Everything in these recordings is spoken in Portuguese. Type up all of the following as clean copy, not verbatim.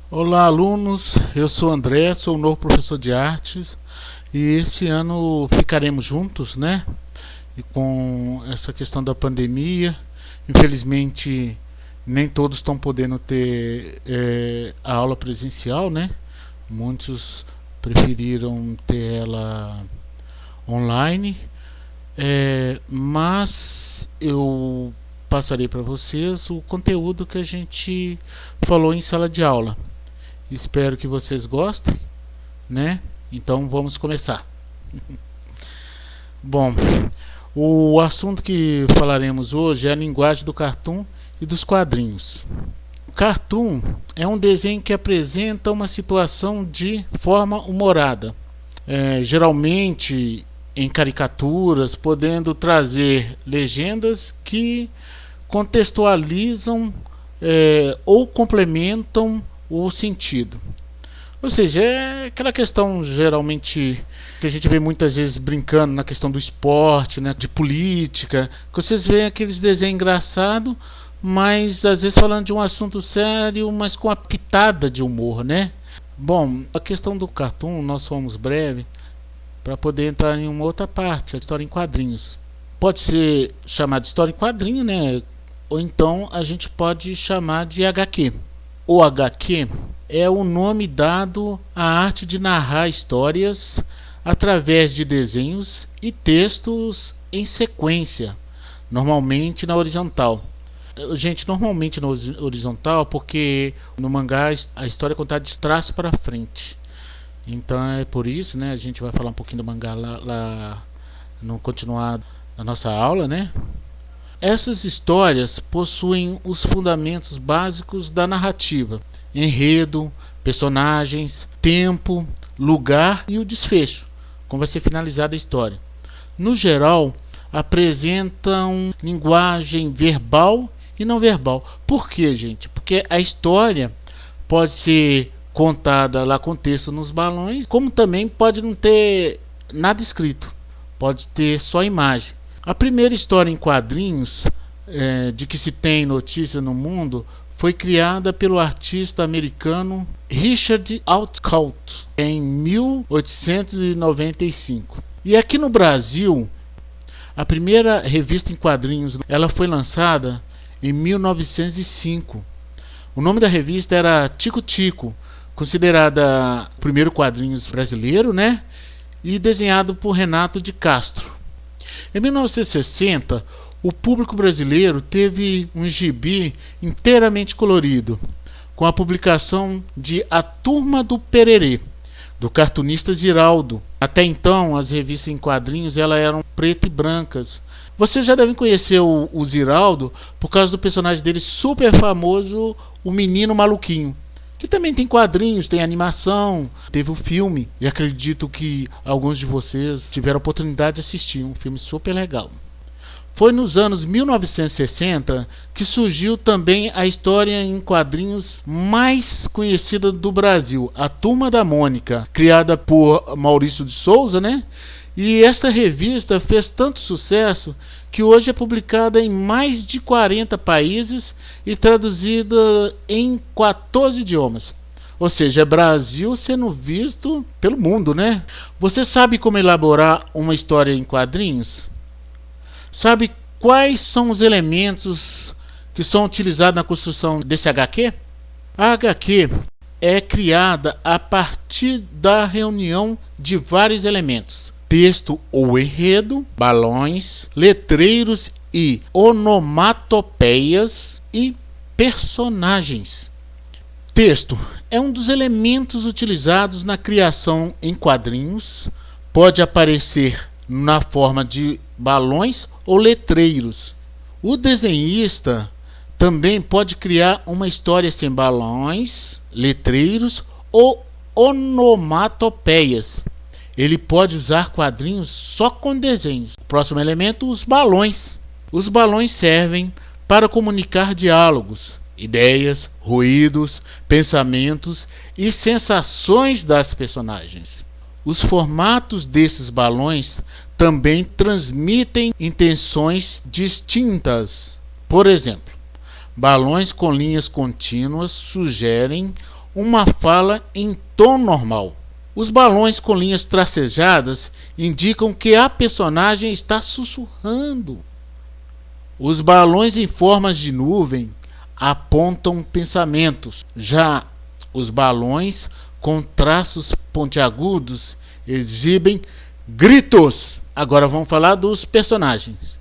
Olá, alunos. Eu sou André, sou o novo professor de artes e esse ano ficaremos juntos, né? E com essa questão da pandemia, infelizmente nem todos estão podendo ter a aula presencial, né? Muitos preferiram ter ela online, mas eu passarei para vocês o conteúdo que a gente falou em sala de aula. Espero que vocês gostem, né? Então vamos começar. Bom, o assunto que falaremos hoje é a linguagem do cartoon e dos quadrinhos. O cartoon é um desenho que apresenta uma situação de forma humorada, geralmente em caricaturas, podendo trazer legendas que contextualizam ou complementam o sentido. Ou seja, é aquela questão geralmente que a gente vê muitas vezes brincando na questão do esporte, né, de política, que vocês veem aqueles desenhos engraçados, mas às vezes falando de um assunto sério, mas com a pitada de humor, né? Bom, a questão do cartoon, nós fomos breves para poder entrar em uma outra parte, a história em quadrinhos. Pode ser chamado de história em quadrinho, né? Ou então a gente pode chamar de HQ. O HQ é o nome dado à arte de narrar histórias através de desenhos e textos em sequência, normalmente na horizontal. Gente, normalmente na horizontal, porque no mangá a história é contada de trás para frente. Então é por isso, né? A gente vai falar um pouquinho do mangá lá no continuar da nossa aula, né? Essas histórias possuem os fundamentos básicos da narrativa: enredo, personagens, tempo, lugar e o desfecho, como vai ser finalizada a história. No geral, apresentam linguagem verbal e não verbal. Por quê, gente? Porque a história pode ser contada lá com texto nos balões, como também pode não ter nada escrito, pode ter só imagem. A primeira história em quadrinhos de que se tem notícia no mundo foi criada pelo artista americano Richard Outcault em 1895. E aqui no Brasil, a primeira revista em quadrinhos ela foi lançada em 1905. O nome da revista era Tico Tico, considerada o primeiro quadrinhos brasileiro, né? E desenhado por Renato de Castro. Em 1960, o público brasileiro teve um gibi inteiramente colorido, com a publicação de A Turma do Pererê, do cartunista Ziraldo. Até então, as revistas em quadrinhos eram pretas e brancas. Vocês já devem conhecer o Ziraldo por causa do personagem dele super famoso, o Menino Maluquinho, que também tem quadrinhos, tem animação, teve o filme, e acredito que alguns de vocês tiveram a oportunidade de assistir, um filme super legal. Foi nos anos 1960 que surgiu também a história em quadrinhos mais conhecida do Brasil, A Turma da Mônica, criada por Maurício de Souza, né? E esta revista fez tanto sucesso que hoje é publicada em mais de 40 países e traduzida em 14 idiomas. Ou seja, é Brasil sendo visto pelo mundo, né? Você sabe como elaborar uma história em quadrinhos? Sabe quais são os elementos que são utilizados na construção desse HQ? A HQ é criada a partir da reunião de vários elementos: texto ou enredo, balões, letreiros e onomatopeias e personagens. Texto é um dos elementos utilizados na criação em quadrinhos. Pode aparecer na forma de balões ou letreiros. O desenhista também pode criar uma história sem balões, letreiros ou onomatopeias. Ele pode usar quadrinhos só com desenhos. Próximo elemento, os balões. Os balões servem para comunicar diálogos, ideias, ruídos, pensamentos e sensações das personagens. Os formatos desses balões também transmitem intenções distintas. Por exemplo, balões com linhas contínuas sugerem uma fala em tom normal. Os balões com linhas tracejadas indicam que a personagem está sussurrando. Os balões em formas de nuvem apontam pensamentos. Já os balões com traços pontiagudos exibem gritos. Agora vamos falar dos personagens.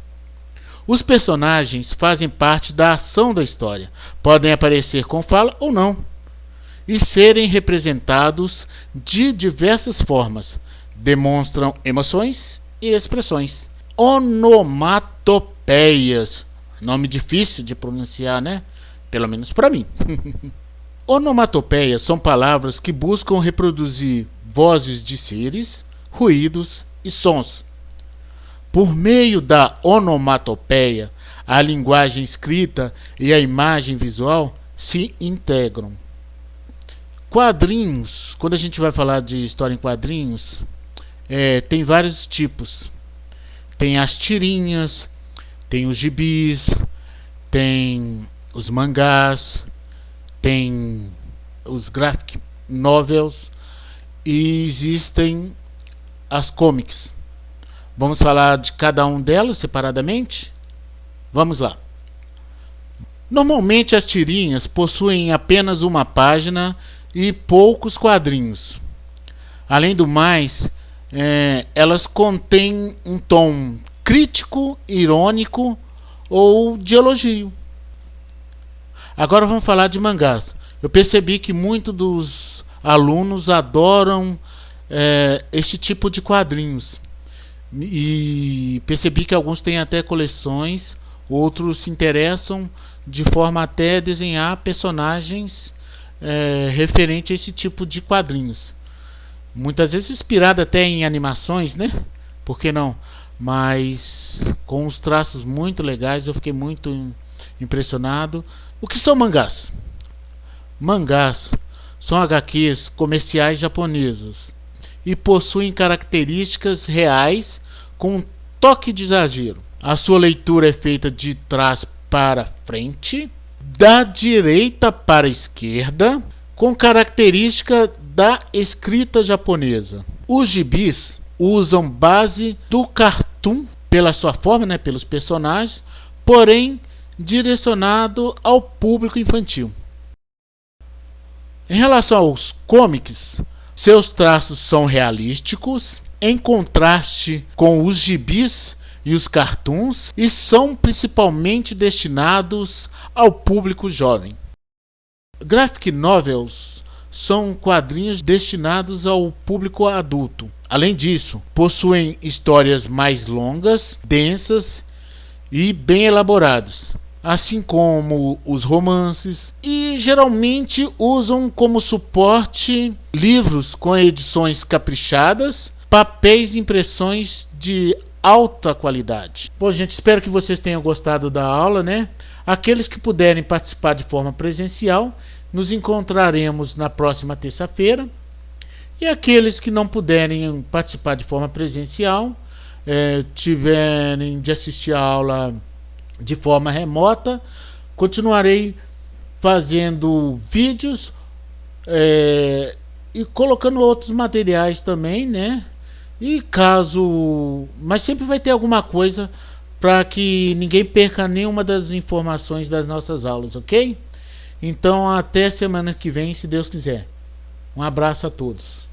Os personagens fazem parte da ação da história. Podem aparecer com fala ou não, e serem representados de diversas formas. Demonstram emoções e expressões. Onomatopeias. Nome difícil de pronunciar, né? Pelo menos para mim. Onomatopeias são palavras que buscam reproduzir vozes de seres, ruídos e sons. Por meio da onomatopeia, a linguagem escrita e a imagem visual se integram. Quadrinhos, quando a gente vai falar de história em quadrinhos, tem vários tipos. Tem as tirinhas, tem os gibis, tem os mangás, tem os graphic novels e existem as comics. Vamos falar de cada um delas separadamente? Vamos lá. Normalmente as tirinhas possuem apenas uma página e poucos quadrinhos. Além do mais, elas contêm um tom crítico, irônico ou de elogio. Agora vamos falar de mangás. Eu percebi que muitos dos alunos adoram este tipo de quadrinhos. E percebi que alguns têm até coleções, outros se interessam de forma até a desenhar personagens referente a esse tipo de quadrinhos. Muitas vezes inspirado até em animações, né? Por que não? Mas com os traços muito legais, eu fiquei muito impressionado. O que são mangás? Mangás são HQs comerciais japonesas e possuem características reais com um toque de exagero. A sua leitura é feita de trás para frente, da direita para a esquerda, com característica da escrita japonesa. Os gibis usam base do cartoon pela sua forma, né, pelos personagens, porém direcionado ao público infantil. Em relação aos comics, seus traços são realísticos, em contraste com os gibis e os cartoons, e são principalmente destinados ao público jovem. Graphic novels são quadrinhos destinados ao público adulto. Além disso, possuem histórias mais longas, densas e bem elaboradas, assim como os romances, e geralmente usam como suporte livros com edições caprichadas, papéis e impressões de alta qualidade. Bom, gente, espero que vocês tenham gostado da aula, né? Aqueles que puderem participar de forma presencial, nos encontraremos na próxima terça-feira. E aqueles que não puderem participar de forma presencial, tiverem de assistir a aula de forma remota, continuarei fazendo vídeos e colocando outros materiais também, né? E mas sempre vai ter alguma coisa para que ninguém perca nenhuma das informações das nossas aulas, ok? Então até semana que vem, se Deus quiser. Um abraço a todos.